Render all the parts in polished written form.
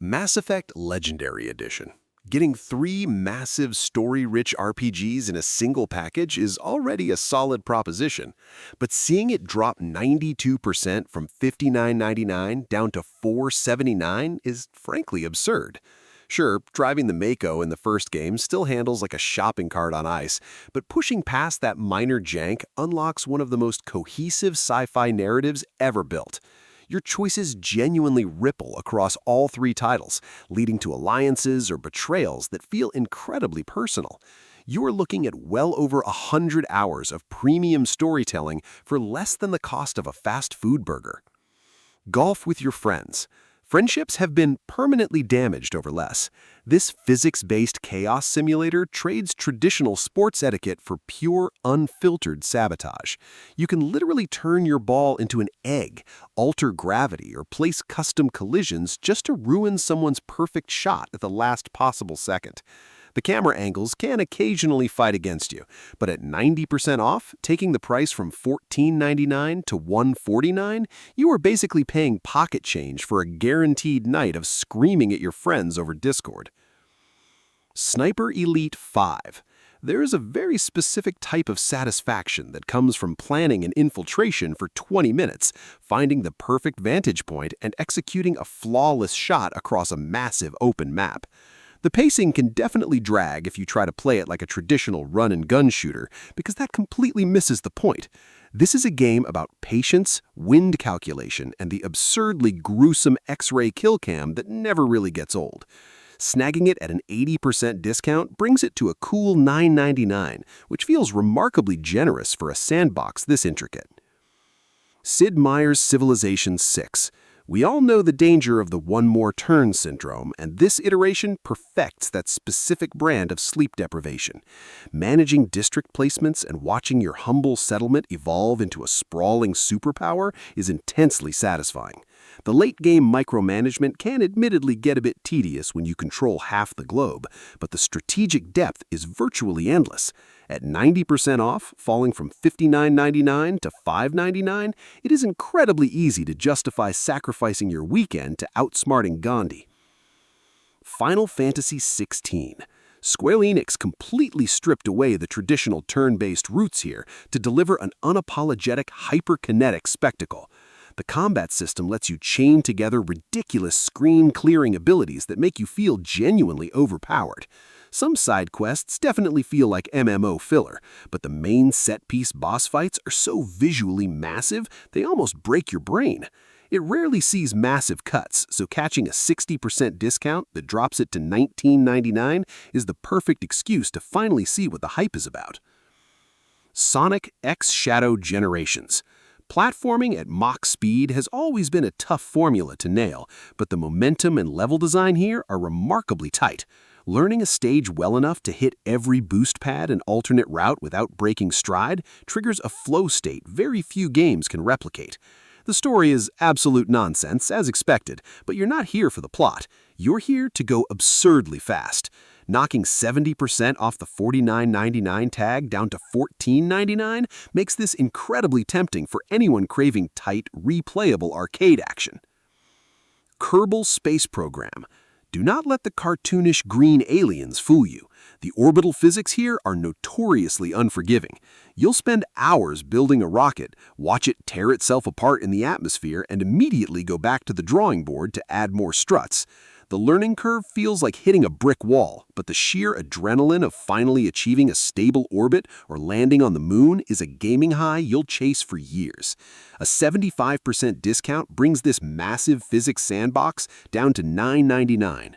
Mass Effect Legendary Edition. Getting three massive story-rich RPGs in a single package is already a solid proposition, but seeing it drop 92% from $59.99 down to $4.79 is frankly absurd. Sure, driving the Mako in the first game still handles like a shopping cart on ice, but pushing past that minor jank unlocks one of the most cohesive sci-fi narratives ever built. Your choices genuinely ripple across all three titles, leading to alliances or betrayals that feel incredibly personal. You are looking at well over 100 hours of premium storytelling for less than the cost of a fast food burger. Golf with your friends. Friendships have been permanently damaged over less. This physics-based chaos simulator trades traditional sports etiquette for pure, unfiltered sabotage. You can literally turn your ball into an egg, alter gravity, or place custom collisions just to ruin someone's perfect shot at the last possible second. The camera angles can occasionally fight against you, but at 90% off, taking the price from $14.99 to $149, you are basically paying pocket change for a guaranteed night of screaming at your friends over Discord. Sniper Elite 5. There is a very specific type of satisfaction that comes from planning an infiltration for 20 minutes, finding the perfect vantage point, and executing a flawless shot across a massive open map. The pacing can definitely drag if you try to play it like a traditional run-and-gun shooter, because that completely misses the point. This is a game about patience, wind calculation, and the absurdly gruesome X-ray kill cam that never really gets old. Snagging it at an 80% discount brings it to a cool $9.99, which feels remarkably generous for a sandbox this intricate. Sid Meier's Civilization VI. We all know the danger of the one more turn syndrome, and this iteration perfects that specific brand of sleep deprivation. Managing district placements and watching your humble settlement evolve into a sprawling superpower is intensely satisfying. The late-game micromanagement can admittedly get a bit tedious when you control half the globe, but the strategic depth is virtually endless. At 90% off, falling from $59.99 to $5.99, it is incredibly easy to justify sacrificing your weekend to outsmarting Gandhi. Final Fantasy XVI. Square Enix completely stripped away the traditional turn-based roots here to deliver an unapologetic hyperkinetic spectacle. The combat system lets you chain together ridiculous screen-clearing abilities that make you feel genuinely overpowered. Some side quests definitely feel like MMO filler, but the main set-piece boss fights are so visually massive they almost break your brain. It rarely sees massive cuts, so catching a 60% discount that drops it to $19.99 is the perfect excuse to finally see what the hype is about. Sonic X Shadow Generations. Platforming at Mach speed has always been a tough formula to nail, but the momentum and level design here are remarkably tight. Learning a stage well enough to hit every boost pad and alternate route without breaking stride triggers a flow state very few games can replicate. The story is absolute nonsense, as expected, but you're not here for the plot. You're here to go absurdly fast. Knocking 70% off the $49.99 tag down to $14.99 makes this incredibly tempting for anyone craving tight, replayable arcade action. Kerbal Space Program. Do not let the cartoonish green aliens fool you. The orbital physics here are notoriously unforgiving. You'll spend hours building a rocket, watch it tear itself apart in the atmosphere, and immediately go back to the drawing board to add more struts. The learning curve feels like hitting a brick wall, but the sheer adrenaline of finally achieving a stable orbit or landing on the moon is a gaming high you'll chase for years. A 75% discount brings this massive physics sandbox down to $9.99.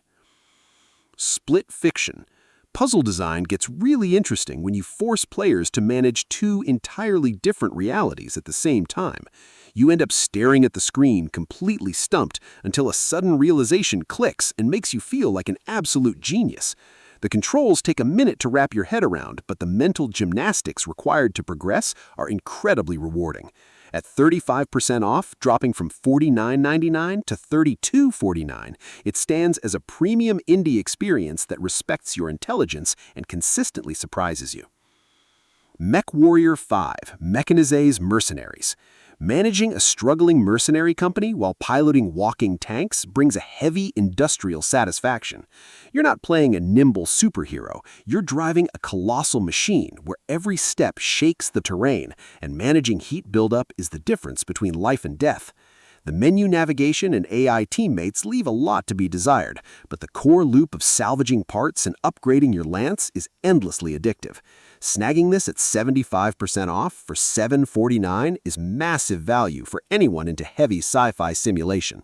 Split Fiction. Puzzle design gets really interesting when you force players to manage two entirely different realities at the same time. You end up staring at the screen completely stumped until a sudden realization clicks and makes you feel like an absolute genius. The controls take a minute to wrap your head around, but the mental gymnastics required to progress are incredibly rewarding. At 35% off, dropping from $49.99 to $32.49, it stands as a premium indie experience that respects your intelligence and consistently surprises you. MechWarrior 5: Mechanize's Mercenaries. Managing a struggling mercenary company while piloting walking tanks brings a heavy industrial satisfaction. You're not playing a nimble superhero, you're driving a colossal machine where every step shakes the terrain, and managing heat buildup is the difference between life and death. The menu navigation and AI teammates leave a lot to be desired, but the core loop of salvaging parts and upgrading your lance is endlessly addictive. Snagging this at 75% off for $749 is massive value for anyone into heavy sci-fi simulation.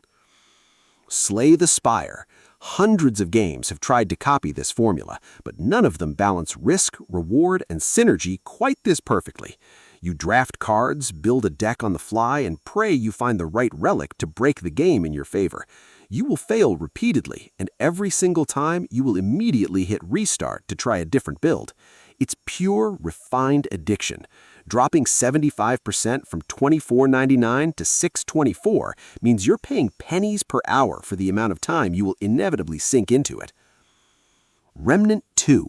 Slay the Spire. Hundreds of games have tried to copy this formula, but none of them balance risk, reward, and synergy quite this perfectly. You draft cards, build a deck on the fly, and pray you find the right relic to break the game in your favor. You will fail repeatedly, and every single time you will immediately hit restart to try a different build. It's pure, refined addiction. Dropping 75% from $24.99 to $6.24 means you're paying pennies per hour for the amount of time you will inevitably sink into it. Remnant 2.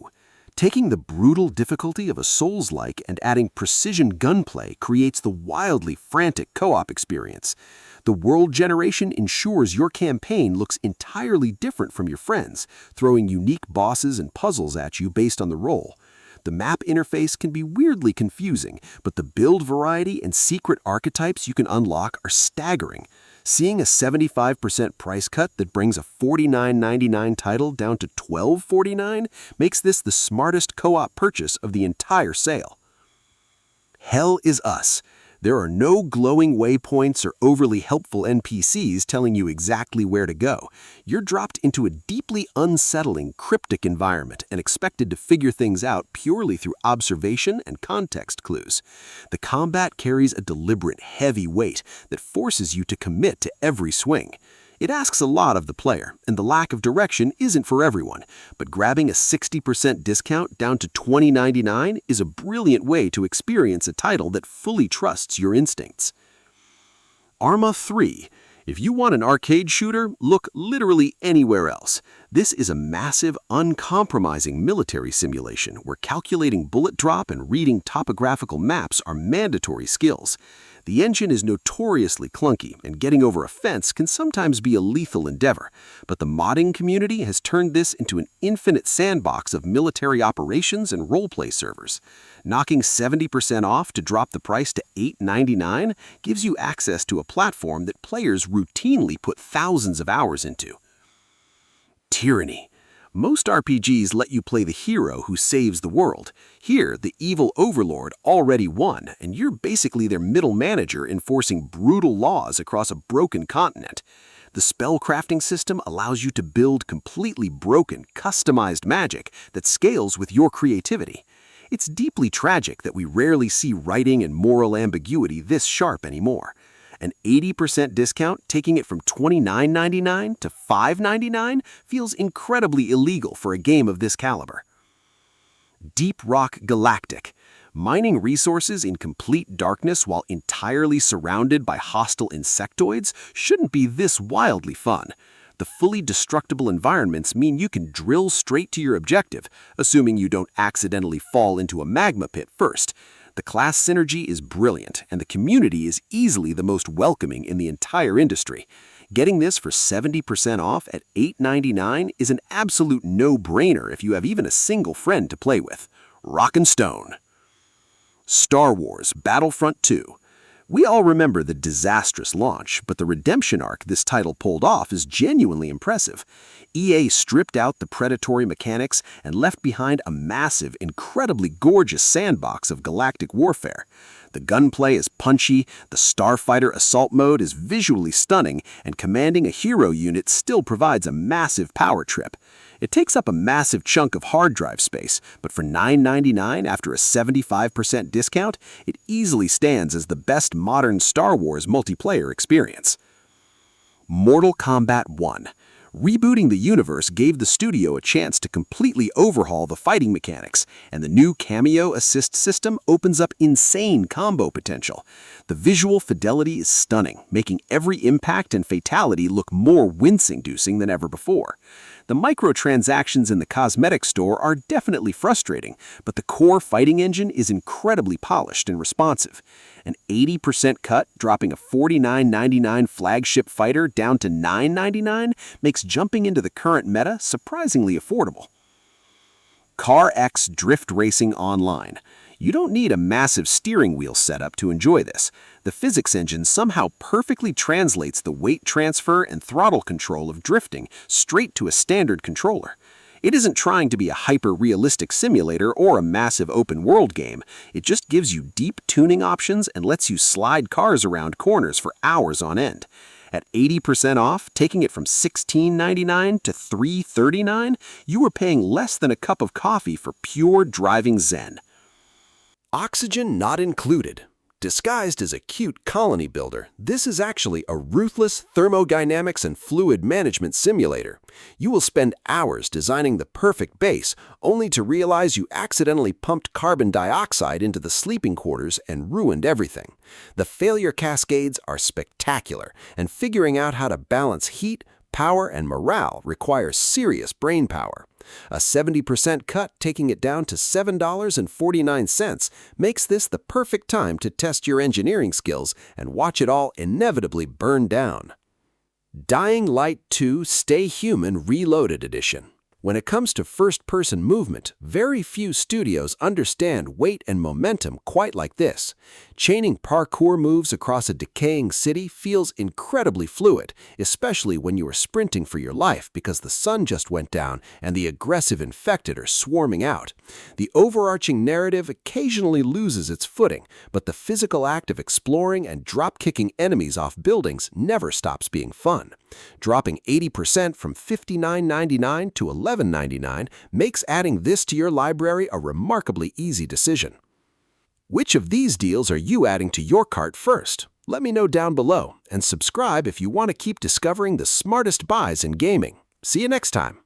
Taking the brutal difficulty of a Souls-like and adding precision gunplay creates the wildly frantic co-op experience. The world generation ensures your campaign looks entirely different from your friends, throwing unique bosses and puzzles at you based on the role. The map interface can be weirdly confusing, but the build variety and secret archetypes you can unlock are staggering. Seeing a 75% price cut that brings a $49.99 title down to $12.49 makes this the smartest co-op purchase of the entire sale. Hell is Us. There are no glowing waypoints or overly helpful NPCs telling you exactly where to go. You're dropped into a deeply unsettling, cryptic environment and expected to figure things out purely through observation and context clues. The combat carries a deliberate, heavy weight that forces you to commit to every swing. It asks a lot of the player, and the lack of direction isn't for everyone, but grabbing a 60% discount down to $20.99 is a brilliant way to experience a title that fully trusts your instincts. Arma 3. If you want an arcade shooter, look literally anywhere else. This is a massive, uncompromising military simulation where calculating bullet drop and reading topographical maps are mandatory skills. The engine is notoriously clunky, and getting over a fence can sometimes be a lethal endeavor, but the modding community has turned this into an infinite sandbox of military operations and roleplay servers. Knocking 70% off to drop the price to $8.99 gives you access to a platform that players routinely put thousands of hours into. Tyranny. Most RPGs let you play the hero who saves the world. Here, the evil overlord already won, and you're basically their middle manager enforcing brutal laws across a broken continent. The spellcrafting system allows you to build completely broken, customized magic that scales with your creativity. It's deeply tragic that we rarely see writing and moral ambiguity this sharp anymore. An 80% discount, taking it from $29.99 to $5.99, feels incredibly illegal for a game of this caliber. Deep Rock Galactic. Mining resources in complete darkness while entirely surrounded by hostile insectoids shouldn't be this wildly fun. The fully destructible environments mean you can drill straight to your objective, assuming you don't accidentally fall into a magma pit first. The class synergy is brilliant, and the community is easily the most welcoming in the entire industry. Getting this for 70% off at $8.99 is an absolute no-brainer if you have even a single friend to play with. Rockin' Stone. Star Wars Battlefront 2. We all remember the disastrous launch, but the redemption arc this title pulled off is genuinely impressive. EA stripped out the predatory mechanics and left behind a massive, incredibly gorgeous sandbox of galactic warfare. The gunplay is punchy, the Starfighter assault mode is visually stunning, and commanding a hero unit still provides a massive power trip. It takes up a massive chunk of hard drive space, but for $9.99 after a 75% discount, it easily stands as the best modern Star Wars multiplayer experience. Mortal Kombat 1. Rebooting the universe gave the studio a chance to completely overhaul the fighting mechanics, and the new Cameo Assist system opens up insane combo potential. The visual fidelity is stunning, making every impact and fatality look more wince-inducing than ever before. The microtransactions in the cosmetic store are definitely frustrating, but the core fighting engine is incredibly polished and responsive. An 80% cut, dropping a $49.99 flagship fighter down to $9.99, makes jumping into the current meta surprisingly affordable. CarX Drift Racing Online. You don't need a massive steering wheel setup to enjoy this. The physics engine somehow perfectly translates the weight transfer and throttle control of drifting straight to a standard controller. It isn't trying to be a hyper-realistic simulator or a massive open-world game. It just gives you deep tuning options and lets you slide cars around corners for hours on end. At 80% off, taking it from $16.99 to $3.39, you are paying less than a cup of coffee for pure driving zen. Oxygen not included. Disguised as a cute colony builder, this is actually a ruthless thermodynamics and fluid management simulator. You will spend hours designing the perfect base, only to realize you accidentally pumped carbon dioxide into the sleeping quarters and ruined everything. The failure cascades are spectacular, and figuring out how to balance heat, power, and morale requires serious brain power. A 70% cut, taking it down to $7.49, makes this the perfect time to test your engineering skills and watch it all inevitably burn down. Dying Light 2 Stay Human Reloaded Edition. When it comes to first-person movement, very few studios understand weight and momentum quite like this. Chaining parkour moves across a decaying city feels incredibly fluid, especially when you are sprinting for your life because the sun just went down and the aggressive infected are swarming out. The overarching narrative occasionally loses its footing, but the physical act of exploring and drop-kicking enemies off buildings never stops being fun. Dropping 80% from $59.99 to $11.99 makes adding this to your library a remarkably easy decision. Which of these deals are you adding to your cart first? Let me know down below, and subscribe if you want to keep discovering the smartest buys in gaming. See you next time.